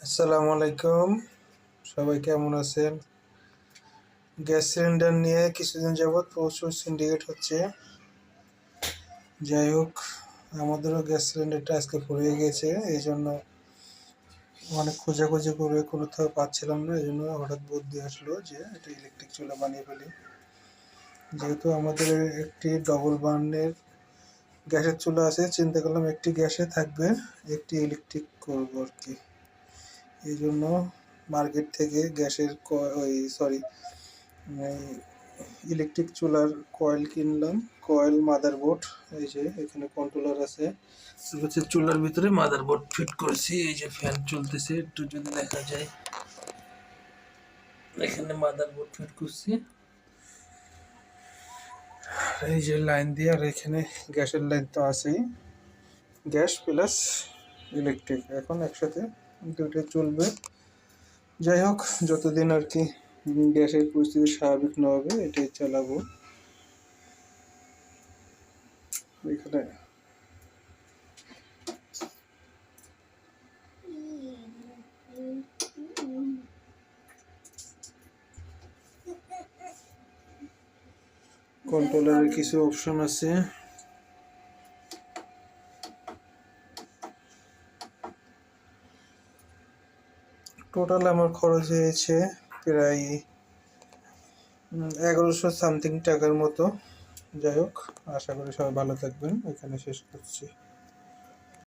আসসালামু আলাইকুম। সবাই কেমন আছেন? গ্যাস সিলিন্ডার নিয়ে কিছুদিন যাবৎ প্রচুর সিন্ডিকেট হচ্ছে। যাই হোক, আমাদেরও গ্যাস সিলিন্ডারটা আজকে ফুরিয়ে গেছে। এই জন্য অনেক খোঁজাখুঁজি করে কোথাও পাচ্ছিলাম না। এই জন্য হঠাৎ বুদ্ধি আসলো যে একটা ইলেকট্রিক চুলা বানিয়ে ফেলি। যেহেতু আমাদের একটি ডবল বার্নের গ্যাসের চুলা আছে, চিন্তা করলাম একটি গ্যাসে থাকবে, একটি ইলেকট্রিক করবো আর কি। এই জন্য মার্কেট থেকে গ্যাসের ইলেকট্রিক চুলার কয়েল কিনলাম। কয়েল, মাদারবোর্ড, এই যে এখানে কন্ট্রোলার আছে। হচ্ছে চুলার ভিতরে মাদারবোর্ড ফিট করেছি। এই যে ফ্যান চলতেছে, একটু যদি দেখা যায়, এখানে মাদারবোর্ড ফিট করছি। এই যে লাইন দিয়ে, আর এখানে গ্যাসের লাইন তো আছেই। গ্যাস প্লাস ইলেকট্রিক এখন একসাথে দুটো চলবে। যাই হোক, যতদিন আর কি গ্যাসের পরিস্থিতি স্বাভাবিক না হবে এটাই চালাবো। এখানে কন্ট্রোলারের কিছু অপশন আছে। টোটাল আমার খরচ হয়েছে প্রায় 1100 সামথিং টাকার মতো। যাই হোক, আশা করি সবাই ভালো থাকবেন। এখানে শেষ করছি।